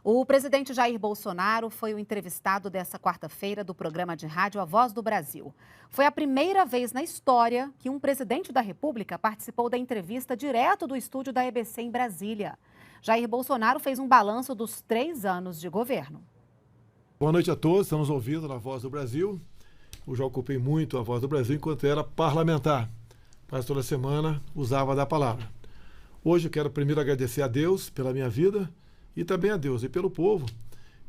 O presidente Jair Bolsonaro foi o entrevistado desta quarta-feira do programa de rádio A Voz do Brasil. Foi a primeira vez na história que um presidente da República participou da entrevista direto do estúdio da EBC em Brasília. Jair Bolsonaro fez um balanço dos 3 anos de governo. Boa noite a todos, estamos ouvindo na Voz do Brasil. Eu já ocupei muito a Voz do Brasil enquanto era parlamentar. Quase toda semana usava da palavra. Hoje eu quero primeiro agradecer a Deus pela minha vida e também a Deus e pelo povo,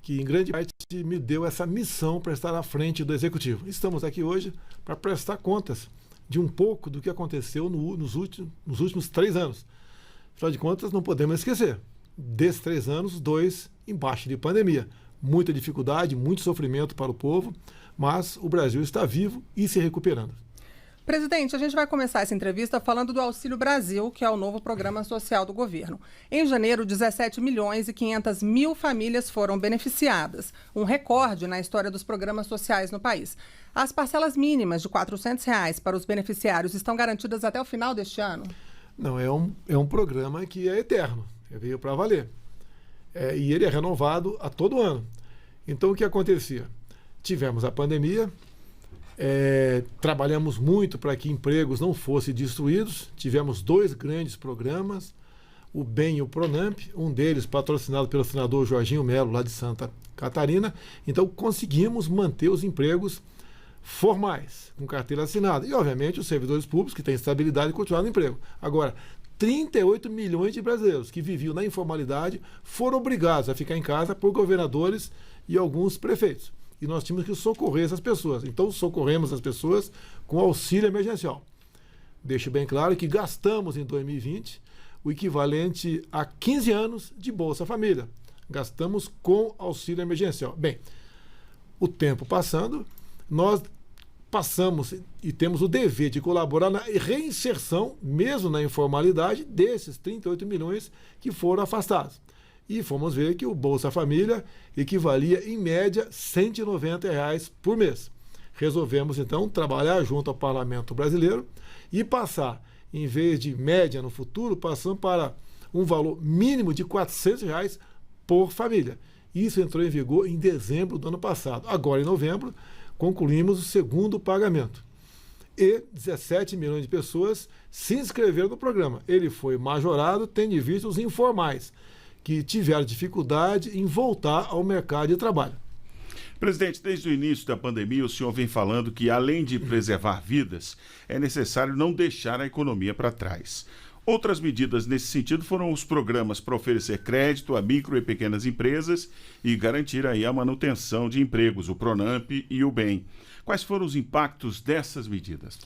que em grande parte me deu essa missão para estar à frente do Executivo. Estamos aqui hoje para prestar contas de um pouco do que aconteceu nos últimos 3 anos. Afinal de contas, não podemos esquecer, desses 3 anos, 2 embaixo de pandemia. Muita dificuldade, muito sofrimento para o povo, mas o Brasil está vivo e se recuperando. Presidente, a gente vai começar essa entrevista falando do Auxílio Brasil, que é o novo programa social do governo. Em janeiro, 17 milhões e 500 mil famílias foram beneficiadas, um recorde na história dos programas sociais no país. As parcelas mínimas de R$ 400 para os beneficiários estão garantidas até o final deste ano? Não, é um programa que é eterno, veio para valer. E ele é renovado a todo ano. Então, o que acontecia? Tivemos a pandemia, trabalhamos muito para que empregos não fossem destruídos, tivemos 2 grandes programas, o BEM e o PRONAMP, um deles patrocinado pelo senador Jorginho Melo, lá de Santa Catarina. Então, conseguimos manter os empregos formais, com carteira assinada. E, obviamente, os servidores públicos que têm estabilidade e continuar no emprego. Agora, 38 milhões de brasileiros que viviam na informalidade foram obrigados a ficar em casa por governadores e alguns prefeitos. E nós tínhamos que socorrer essas pessoas. Então, socorremos as pessoas com auxílio emergencial. Deixo bem claro que gastamos em 2020 o equivalente a 15 anos de Bolsa Família. Gastamos com auxílio emergencial. Bem, o tempo passando, nós passamos e temos o dever de colaborar na reinserção, mesmo na informalidade, desses 38 milhões que foram afastados. E fomos ver que o Bolsa Família equivalia, em média, R$ 190 por mês. Resolvemos, então, trabalhar junto ao Parlamento Brasileiro e passar, em vez de média no futuro, passando para um valor mínimo de R$ 400 por família. Isso entrou em vigor em dezembro do ano passado. Agora, em novembro, concluímos o segundo pagamento. E 17 milhões de pessoas se inscreveram no programa. Ele foi majorado, tendo em vista os informais, que tiveram dificuldade em voltar ao mercado de trabalho. Presidente, desde o início da pandemia, o senhor vem falando que, além de preservar vidas, é necessário não deixar a economia para trás. Outras medidas nesse sentido foram os programas para oferecer crédito a micro e pequenas empresas e garantir aí a manutenção de empregos, o PRONAMP e o BEM. Quais foram os impactos dessas medidas?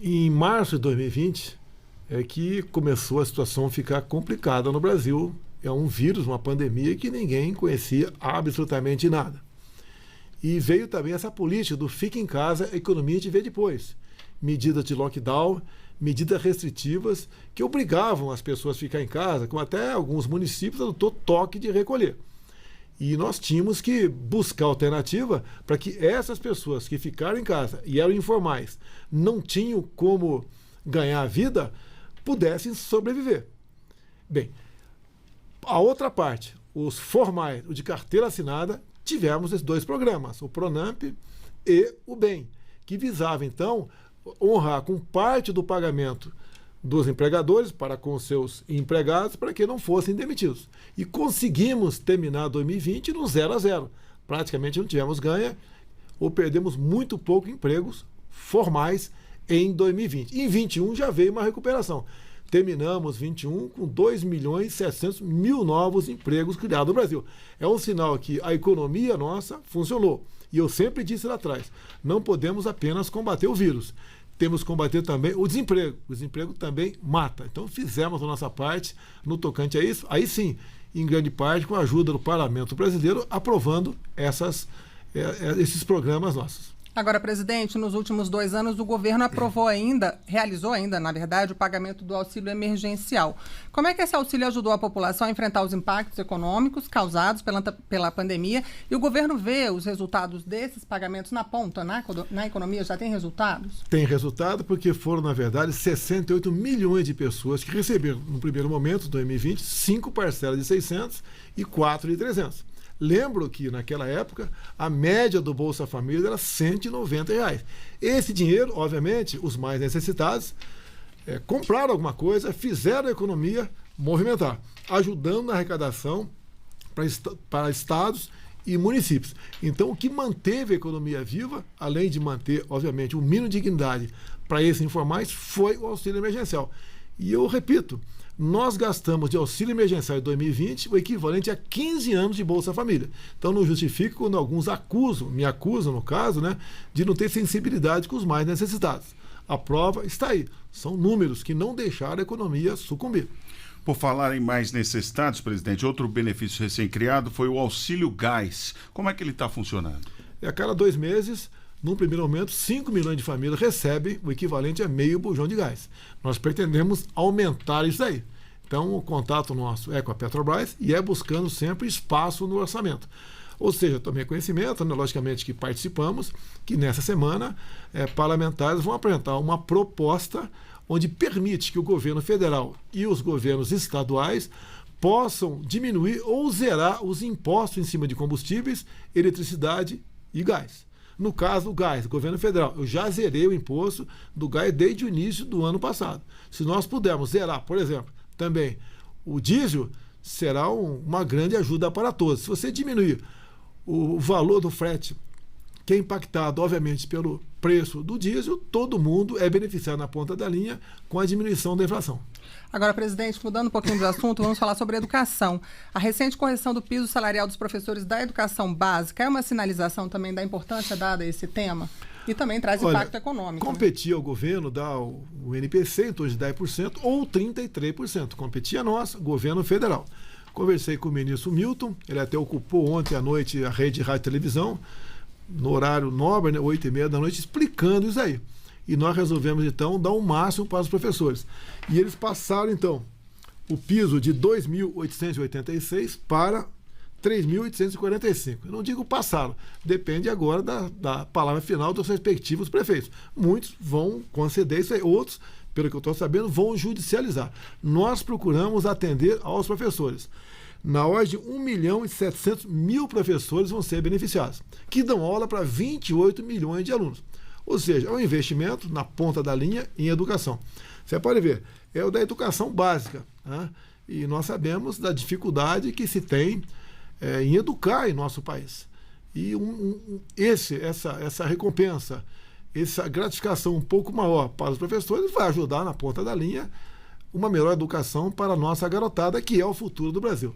Em março de 2020 é que começou a situação a ficar complicada no Brasil. É um vírus, uma pandemia que ninguém conhecia absolutamente nada. E veio também essa política do fique em casa, a economia te vê depois. Medidas de lockdown, medidas restritivas que obrigavam as pessoas a ficar em casa, como até alguns municípios adotou toque de recolher. E nós tínhamos que buscar alternativa para que essas pessoas que ficaram em casa e eram informais, não tinham como ganhar a vida, pudessem sobreviver. Bem, a outra parte, os formais, o de carteira assinada, tivemos esses 2 programas, o PRONAMP e o BEM, que visava, então, honrar com parte do pagamento dos empregadores para com seus empregados, para que não fossem demitidos. E conseguimos terminar 2020 no 0 a 0. Praticamente não tivemos ganha ou perdemos muito pouco empregos formais em 2020. Em 2021 já veio uma recuperação. Terminamos 2021 com 2 milhões e 700 mil novos empregos criados no Brasil. É um sinal que a economia nossa funcionou. E eu sempre disse lá atrás, não podemos apenas combater o vírus. Temos que combater também o desemprego. O desemprego também mata. Então fizemos a nossa parte no tocante a isso. Aí sim, em grande parte com a ajuda do Parlamento Brasileiro, aprovando esses programas nossos. Agora, presidente, nos últimos 2 anos o governo realizou ainda, na verdade, o pagamento do auxílio emergencial. Como é que esse auxílio ajudou a população a enfrentar os impactos econômicos causados pela pandemia? E o governo vê os resultados desses pagamentos na ponta, na economia? Já tem resultados? Tem resultado porque foram, na verdade, 68 milhões de pessoas que receberam, no primeiro momento, 2020, 5 parcelas de 600 e 4 de 300. Lembro que, naquela época, a média do Bolsa Família era R$ 190. Esse dinheiro, obviamente, os mais necessitados compraram alguma coisa, fizeram a economia movimentar, ajudando na arrecadação para estados e municípios. Então, o que manteve a economia viva, além de manter, obviamente, um mínimo de dignidade para esses informais, foi o auxílio emergencial. E eu repito, nós gastamos de auxílio emergencial em 2020 o equivalente a 15 anos de Bolsa Família. Então não justifica quando alguns me acusam, no caso, de não ter sensibilidade com os mais necessitados. A prova está aí. São números que não deixaram a economia sucumbir. Por falar em mais necessitados, presidente, outro benefício recém-criado foi o auxílio gás. Como é que ele está funcionando? A cada 2 meses, num primeiro momento, 5 milhões de famílias recebem o equivalente a meio bujão de gás. Nós pretendemos aumentar isso aí. Então, o contato nosso é com a Petrobras e é buscando sempre espaço no orçamento. Ou seja, tomei conhecimento, logicamente que participamos, que nessa semana parlamentares vão apresentar uma proposta onde permite que o governo federal e os governos estaduais possam diminuir ou zerar os impostos em cima de combustíveis, eletricidade e gás. No caso do gás, governo federal, eu já zerei o imposto do gás desde o início do ano passado. Se nós pudermos zerar, por exemplo, também o diesel, será uma grande ajuda para todos. Se você diminuir o valor do frete, que é impactado, obviamente, pelo preço do diesel, todo mundo é beneficiado na ponta da linha com a diminuição da inflação. Agora, presidente, mudando um pouquinho do assunto, vamos falar sobre educação. A recente correção do piso salarial dos professores da educação básica é uma sinalização também da importância dada a esse tema? E também traz impacto econômico. Competir ao governo dá o NPC em torno de 10% ou 33%. Competir a nós, governo federal. Conversei com o ministro Milton, ele até ocupou ontem à noite a rede de rádio e televisão, no horário nobre, 8h30 da noite, explicando isso aí. E nós resolvemos, então, dar o máximo para os professores. E eles passaram, então, o piso de 2.886 para 3.845. Eu não digo passaram, depende agora da palavra final dos respectivos prefeitos. Muitos vão conceder isso aí, outros, pelo que eu estou sabendo, vão judicializar. Nós procuramos atender aos professores. Na ordem de 1.700.000 professores vão ser beneficiados, que dão aula para 28 milhões de alunos. Ou seja, é um investimento na ponta da linha em educação. Você pode ver, é o da educação básica, e nós sabemos da dificuldade que se tem em educar em nosso país. E essa recompensa, essa gratificação um pouco maior para os professores vai ajudar na ponta da linha uma melhor educação para a nossa garotada, que é o futuro do Brasil.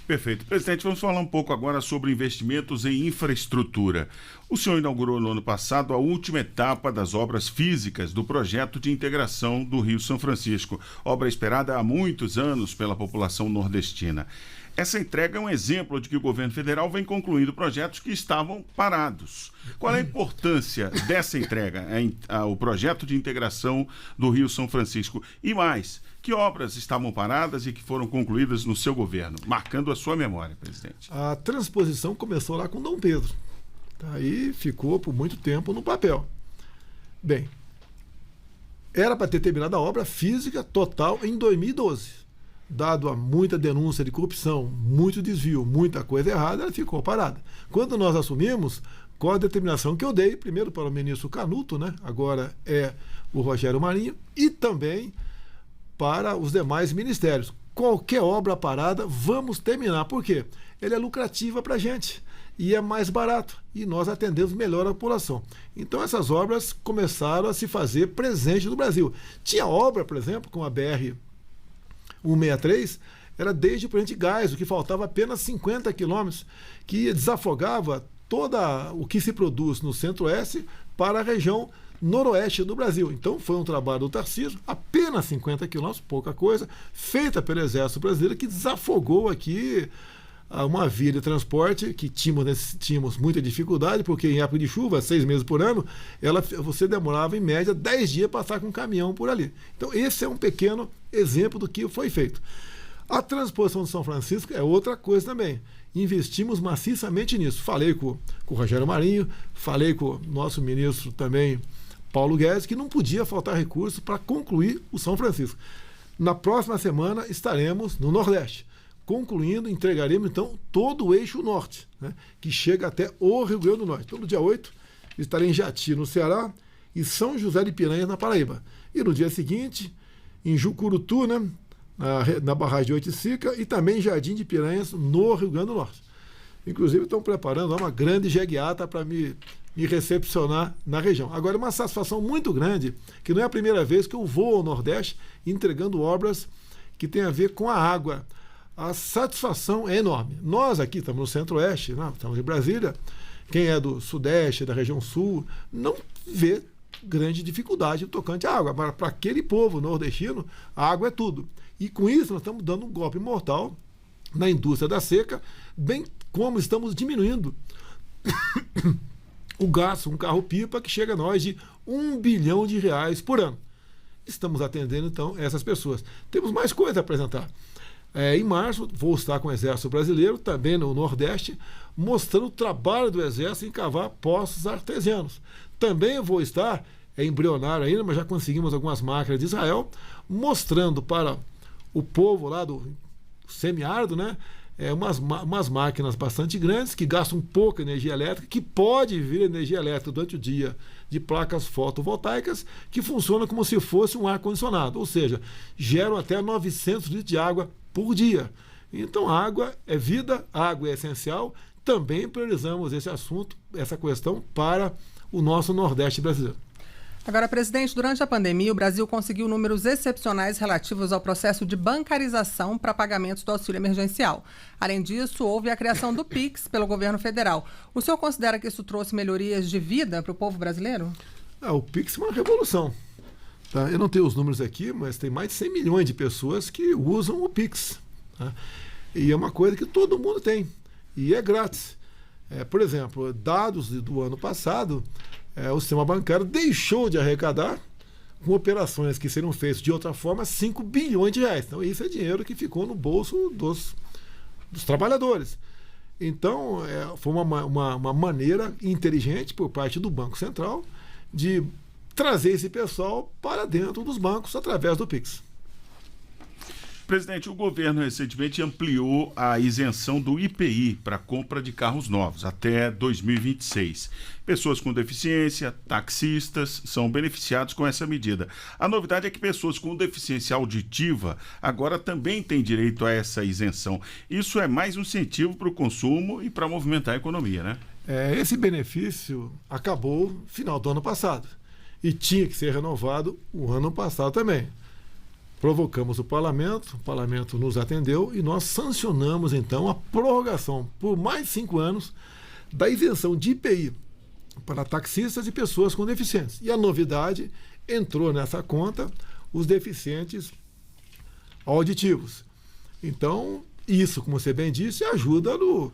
Perfeito. Presidente, vamos falar um pouco agora sobre investimentos em infraestrutura. O senhor inaugurou no ano passado a última etapa das obras físicas do projeto de integração do Rio São Francisco, obra esperada há muitos anos pela população nordestina. Essa entrega é um exemplo de que o governo federal vem concluindo projetos que estavam parados. Qual é a importância dessa entrega, o projeto de integração do Rio São Francisco? E mais, que obras estavam paradas e que foram concluídas no seu governo, marcando a sua memória, presidente? A transposição começou lá com Dom Pedro. Aí ficou por muito tempo no papel. Bem, era para ter terminado a obra física total em 2012. Dado a muita denúncia de corrupção, muito desvio, muita coisa errada, ela ficou parada. Quando nós assumimos, com a determinação que eu dei, primeiro para o ministro Canuto, agora é o Rogério Marinho, e também para os demais ministérios. Qualquer obra parada, vamos terminar. Por quê? Ela é lucrativa para a gente e é mais barato. E nós atendemos melhor a população. Então essas obras começaram a se fazer presente no Brasil. Tinha obra, por exemplo, com a BR-163, era desde o Presidente Gás, o que faltava apenas 50 quilômetros, que desafogava todo o que se produz no centro-oeste para a região noroeste do Brasil. Então foi um trabalho do Tarcísio, apenas 50 quilômetros, pouca coisa, feita pelo Exército Brasileiro, que desafogou aqui uma via de transporte que tínhamos muita dificuldade, porque em época de chuva, 6 meses por ano, você demorava em média 10 dias para passar com um caminhão por ali. Então esse é um pequeno exemplo do que foi feito. A transposição de São Francisco é outra coisa também. Investimos maciçamente nisso. Falei com o Rogério Marinho, falei com o nosso ministro também, Paulo Guedes, que não podia faltar recursos para concluir o São Francisco. Na próxima semana estaremos no Nordeste, concluindo, entregaremos então todo o eixo norte, né, que chega até o Rio Grande do Norte. Então no dia 8 estarei em Jati, no Ceará, e São José de Piranhas, na Paraíba. E no dia seguinte, em Jucurutu, né, na barragem de Oiticica, e também em Jardim de Piranhas, no Rio Grande do Norte. Inclusive, estão preparando uma grande jeguiata para me recepcionar na região. Agora, é uma satisfação muito grande, que não é a primeira vez que eu vou ao Nordeste entregando obras que têm a ver com a água. A satisfação é enorme. Nós aqui estamos no Centro-Oeste, estamos em Brasília, quem é do Sudeste, da região Sul, não vê grande dificuldade tocante à água. Mas para aquele povo nordestino, a água é tudo. E com isso nós estamos dando um golpe mortal na indústria da seca, bem como estamos diminuindo o gasto, um carro-pipa que chega a nós de R$1 bilhão por ano. Estamos atendendo, então, essas pessoas. Temos mais coisas a apresentar. Em março, vou estar com o Exército Brasileiro, também no Nordeste, mostrando o trabalho do Exército em cavar poços artesianos. Também vou estar, é embrionário ainda, mas já conseguimos algumas máquinas de Israel, mostrando para o povo lá do semiárido, né, umas máquinas bastante grandes, que gastam pouca energia elétrica, que pode vir energia elétrica durante o dia de placas fotovoltaicas, que funcionam como se fosse um ar-condicionado, ou seja, geram até 900 litros de água por dia. Então, água é vida, água é essencial. Também priorizamos esse assunto, essa questão, para o nosso Nordeste brasileiro. Agora, presidente, durante a pandemia, o Brasil conseguiu números excepcionais relativos ao processo de bancarização para pagamentos do auxílio emergencial. Além disso, houve a criação do PIX pelo governo federal. O senhor considera que isso trouxe melhorias de vida para o povo brasileiro? O PIX é uma revolução. Tá? Eu não tenho os números aqui, mas tem mais de 100 milhões de pessoas que usam o PIX. Tá? E é uma coisa que todo mundo tem. E é grátis. Por exemplo, dados do ano passado, o sistema bancário deixou de arrecadar, com operações que seriam feitas de outra forma, R$5 bilhões. Então, isso é dinheiro que ficou no bolso dos trabalhadores. Então, foi uma maneira inteligente por parte do Banco Central de trazer esse pessoal para dentro dos bancos através do PIX. Presidente, o governo recentemente ampliou a isenção do IPI para compra de carros novos até 2026. Pessoas com deficiência, taxistas, são beneficiados com essa medida. A novidade é que pessoas com deficiência auditiva agora também têm direito a essa isenção. Isso é mais um incentivo para o consumo e para movimentar a economia, né? Esse benefício acabou no final do ano passado e tinha que ser renovado o ano passado também. Provocamos o parlamento nos atendeu e nós sancionamos então a prorrogação por mais 5 anos da isenção de IPI para taxistas e pessoas com deficiência. E a novidade, entrou nessa conta os deficientes auditivos. Então, isso, como você bem disse, ajuda no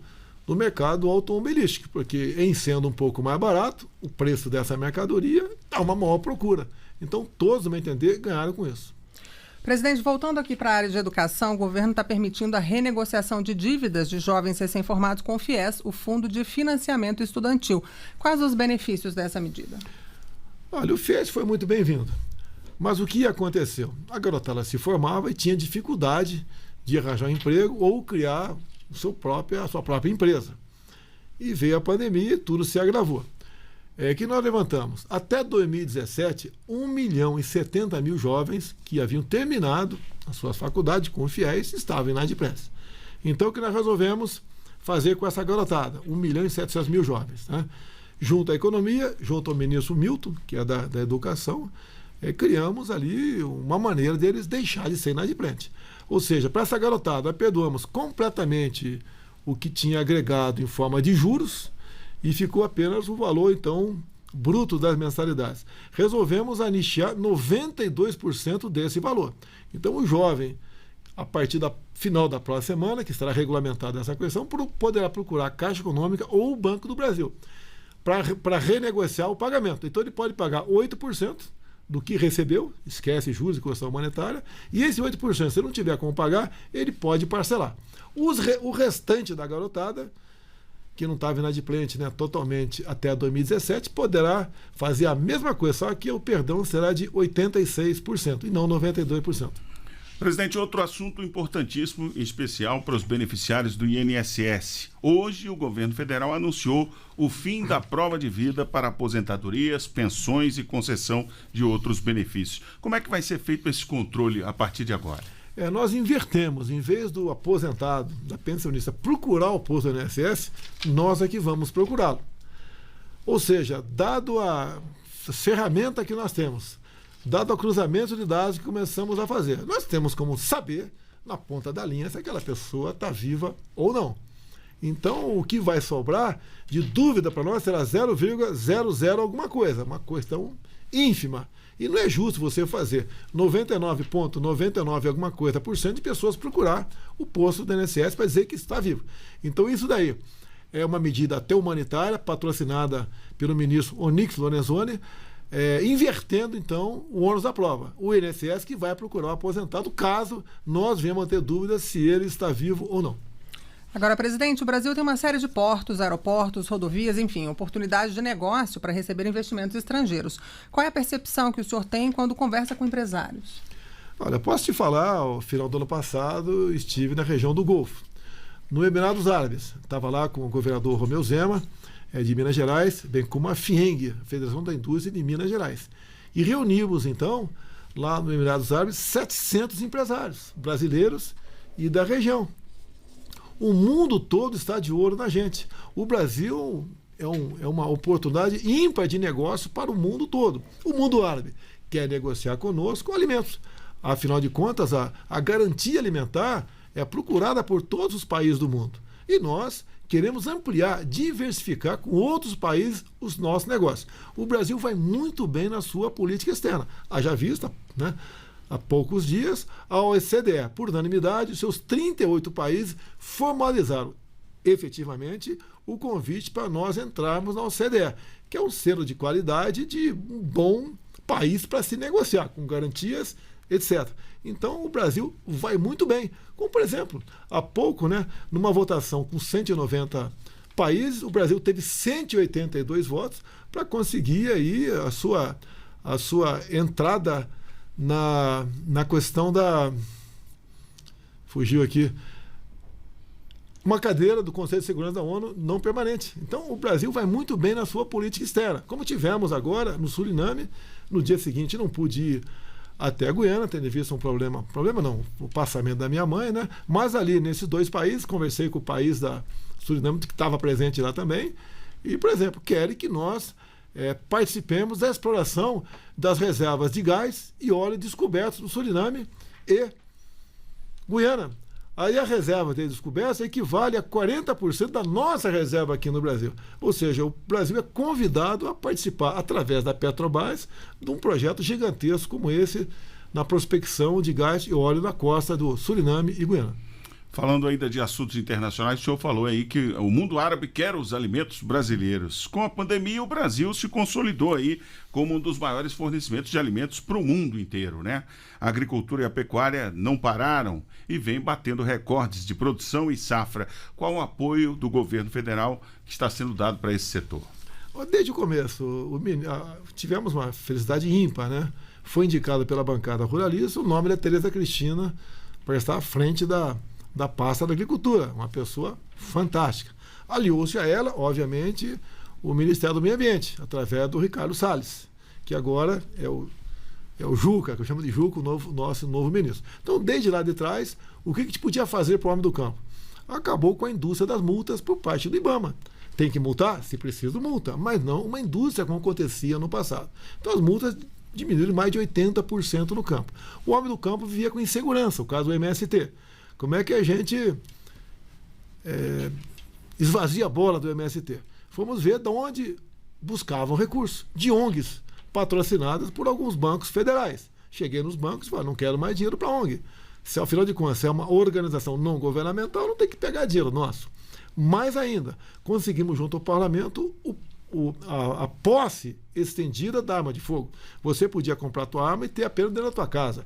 mercado automobilístico, porque em sendo um pouco mais barato, o preço dessa mercadoria dá uma maior procura. Então, todos, no meu entender, ganharam com isso. Presidente, voltando aqui para a área de educação, o governo está permitindo a renegociação de dívidas de jovens recém-formados com o FIES, o Fundo de Financiamento Estudantil. Quais os benefícios dessa medida? Olha, o FIES foi muito bem-vindo. Mas o que aconteceu? A garotada se formava e tinha dificuldade de arranjar um emprego ou criar a sua própria empresa. E veio a pandemia e tudo se agravou. Que nós levantamos, até 2017, 1.070.000 jovens que haviam terminado as suas faculdades com o FIES estavam inadimplentes. Então, o que nós resolvemos fazer com essa garotada? 1.700.000 jovens. Né? Junto à economia, junto ao ministro Milton, que é da educação, criamos ali uma maneira deles deixar de ser inadimplente. Ou seja, para essa garotada, perdoamos completamente o que tinha agregado em forma de juros, e ficou apenas o valor, então, bruto das mensalidades. Resolvemos anistiar 92% desse valor. Então, o jovem a partir da final da próxima semana, que estará regulamentada essa questão, poderá procurar a Caixa Econômica ou o Banco do Brasil para renegociar o pagamento. Então ele pode pagar 8% do que recebeu, esquece juros e correção monetária, e esse 8%, se não tiver como pagar, ele pode parcelar. O restante da garotada, que não estava inadimplente, né, totalmente até 2017, poderá fazer a mesma coisa, só que o perdão será de 86% e não 92%. Presidente, outro assunto importantíssimo, em especial para os beneficiários do INSS. Hoje, o governo federal anunciou o fim da prova de vida para aposentadorias, pensões e concessão de outros benefícios. Como é que vai ser feito esse controle a partir de agora? Nós invertemos, em vez do aposentado, da pensionista, procurar o posto do INSS, nós é que vamos procurá-lo. Ou seja, dado a ferramenta que nós temos, dado o cruzamento de dados que começamos a fazer, nós temos como saber, na ponta da linha, se aquela pessoa está viva ou não. Então, o que vai sobrar de dúvida para nós será 0,00 alguma coisa, uma questão ínfima. E não é justo você fazer 99,99 alguma coisa por cento de pessoas procurar o posto do INSS para dizer que está vivo. Então, isso daí é uma medida até humanitária, patrocinada pelo ministro Onyx Lorenzoni, invertendo, então, o ônus da prova. O INSS que vai procurar o aposentado, caso nós venhamos a ter dúvidas se ele está vivo ou não. Agora, presidente, o Brasil tem uma série de portos, aeroportos, rodovias, enfim, oportunidades de negócio para receber investimentos estrangeiros. Qual é a percepção que o senhor tem quando conversa com empresários? Olha, posso te falar, ao final do ano passado, estive na região do Golfo, no Emirados Árabes. Estava lá com o governador Romeu Zema, de Minas Gerais, bem como a FIENG, a Federação da Indústria de Minas Gerais. E reunimos, então, lá no Emirados Árabes, 700 empresários brasileiros e da região. O mundo todo está de olho na gente. O Brasil é uma oportunidade ímpar de negócio para o mundo todo. O mundo árabe quer negociar conosco alimentos. Afinal de contas, a garantia alimentar é procurada por todos os países do mundo. E nós queremos ampliar, diversificar com outros países os nossos negócios. O Brasil vai muito bem na sua política externa. Haja vista, né? Há poucos dias, a OCDE, por unanimidade, seus 38 países formalizaram efetivamente o convite para nós entrarmos na OCDE, que é um selo de qualidade de um bom país para se negociar, com garantias, etc. Então, o Brasil vai muito bem. Como, por exemplo, há pouco, né, numa votação com 190 países, o Brasil teve 182 votos para conseguir aí a sua entrada na questão da... Fugiu aqui. Uma cadeira do Conselho de Segurança da ONU não permanente. Então, o Brasil vai muito bem na sua política externa. Como tivemos agora no Suriname, no dia seguinte não pude ir até a Guiana, tendo visto um problema não, o passamento da minha mãe, né? Mas ali, nesses dois países, conversei com o país da Suriname, que estava presente lá também, e, por exemplo, querem que nós participemos da exploração das reservas de gás e óleo descobertos no Suriname e Guiana. Aí a reserva de descoberta equivale a 40% da nossa reserva aqui no Brasil. Ou seja, o Brasil é convidado a participar, através da Petrobras, de um projeto gigantesco como esse, na prospecção de gás e óleo na costa do Suriname e Guiana. Falando ainda de assuntos internacionais, o senhor falou aí que o mundo árabe quer os alimentos brasileiros. Com a pandemia, o Brasil se consolidou aí como um dos maiores fornecimentos de alimentos para o mundo inteiro, né? A agricultura e a pecuária não pararam e vem batendo recordes de produção e safra. Qual o apoio do governo federal que está sendo dado para esse setor? Desde o começo, tivemos uma felicidade ímpar, né? Foi indicado pela bancada ruralista o nome da Tereza Cristina para estar à frente da pasta da agricultura, uma pessoa fantástica. Aliou-se a ela, obviamente, o Ministério do Meio Ambiente, através do Ricardo Salles, que agora é o Juca, que eu chamo de Juca, nosso novo ministro. Então, desde lá de trás, o que a gente podia fazer para o homem do campo? Acabou com a indústria das multas por parte do IBAMA. Tem que multar? Se precisa, multa, mas não uma indústria como acontecia no passado. Então, as multas diminuíram mais de 80% no campo. O homem do campo vivia com insegurança, o caso do MST. Como é que a gente esvazia a bola do MST? Fomos ver de onde buscavam recursos, de ONGs patrocinadas por alguns bancos federais. Cheguei nos bancos e falei, não quero mais dinheiro para ONG. Se afinal de contas é uma organização não governamental, não tem que pegar dinheiro nosso. Mais ainda, conseguimos junto ao parlamento a posse estendida da arma de fogo. Você podia comprar a tua arma e ter apenas dentro da tua casa.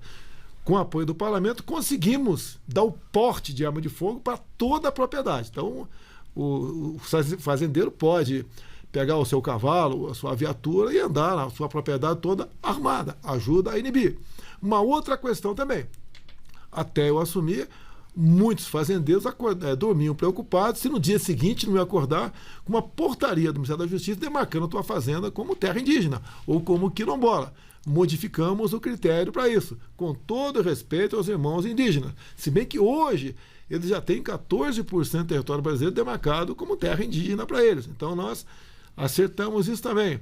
Com o apoio do parlamento, conseguimos dar o porte de arma de fogo para toda a propriedade. Então, o fazendeiro pode pegar o seu cavalo, a sua viatura e andar na sua propriedade toda armada. Ajuda a inibir. Uma outra questão também. Até eu assumir, muitos fazendeiros dormiam preocupados se no dia seguinte não ia acordar com uma portaria do Ministério da Justiça demarcando a tua fazenda como terra indígena ou como quilombola. Modificamos o critério para isso, com todo respeito aos irmãos indígenas. Se bem que hoje eles já têm 14% do território brasileiro demarcado como terra indígena para eles. Então nós acertamos isso também.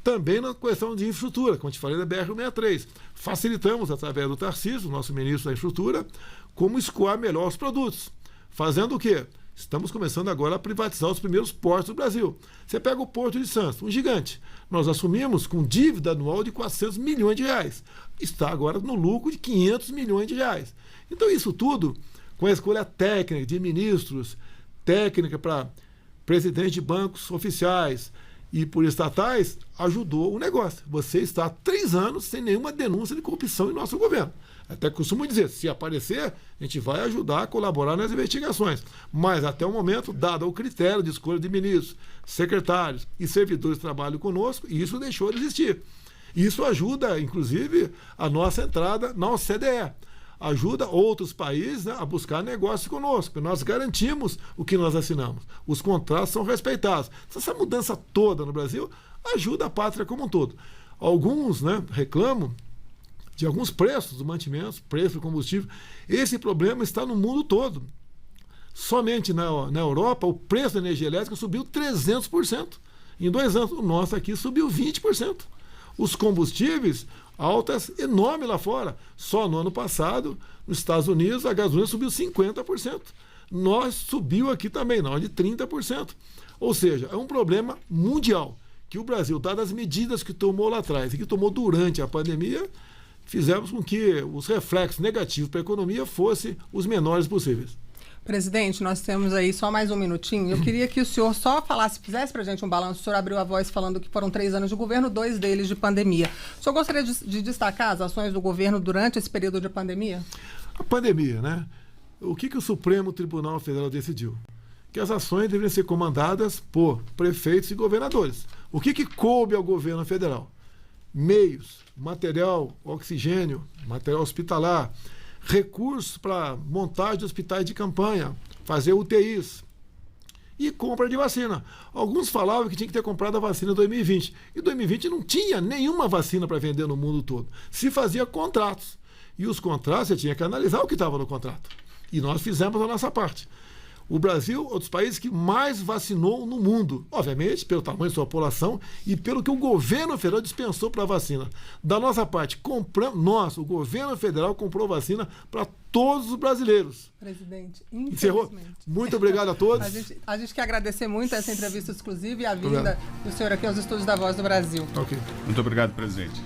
Também na questão de infraestrutura, como eu te falei da BR-163. Facilitamos, através do Tarcísio, nosso ministro da Infraestrutura, como escoar melhor os produtos. Fazendo o quê? Estamos começando agora a privatizar os primeiros portos do Brasil. Você pega o Porto de Santos, um gigante. Nós assumimos com dívida anual de 400 milhões de reais. Está agora no lucro de 500 milhões de reais. Então isso tudo, com a escolha técnica de ministros, técnica para presidente de bancos oficiais e por estatais, ajudou o negócio. Você está há 3 anos sem nenhuma denúncia de corrupção em nosso governo. Até costumo dizer, se aparecer, a gente vai ajudar a colaborar nas investigações. Mas até o momento, dado o critério de escolha de ministros, secretários e servidores que trabalham conosco, isso deixou de existir. Isso ajuda, inclusive, a nossa entrada na OCDE. Ajuda outros países, né, a buscar negócios conosco. Nós garantimos o que nós assinamos. Os contratos são respeitados. Essa mudança toda no Brasil ajuda a pátria como um todo. Alguns, né, reclamam de alguns preços do mantimento, preço do combustível. Esse problema está no mundo todo. Somente na Europa, o preço da energia elétrica subiu 300%. Em 2 anos, o nosso aqui subiu 20%. Os combustíveis, altas enormes lá fora. Só no ano passado, nos Estados Unidos, a gasolina subiu 50%. Nós subiu aqui também, na hora de 30%. Ou seja, é um problema mundial que o Brasil, dadas as medidas que tomou lá atrás e que tomou durante a pandemia, fizemos com que os reflexos negativos para a economia fossem os menores possíveis. Presidente, nós temos aí só mais um minutinho. Eu queria que o senhor só fizesse para a gente um balanço. O senhor abriu a voz falando que foram 3 anos de governo, 2 deles de pandemia. O senhor gostaria de destacar as ações do governo durante esse período de pandemia? A pandemia, né? O que o Supremo Tribunal Federal decidiu? Que as ações deveriam ser comandadas por prefeitos e governadores. O que coube ao governo federal? Meios, material, oxigênio, material hospitalar, recursos para montagem de hospitais de campanha, fazer UTIs e compra de vacina. Alguns falavam que tinha que ter comprado a vacina em 2020. E em 2020 não tinha nenhuma vacina para vender no mundo todo. Se fazia contratos. E os contratos, você tinha que analisar o que estava no contrato. E nós fizemos a nossa parte. O Brasil é um dos países que mais vacinou no mundo, obviamente, pelo tamanho de sua população e pelo que o governo federal dispensou para a vacina. Da nossa parte, o governo federal comprou vacina para todos os brasileiros. Presidente, encerrou. Muito obrigado a todos. A gente quer agradecer muito essa entrevista exclusiva e a vinda do senhor aqui aos estúdios da Voz do Brasil. Ok. Muito obrigado, presidente.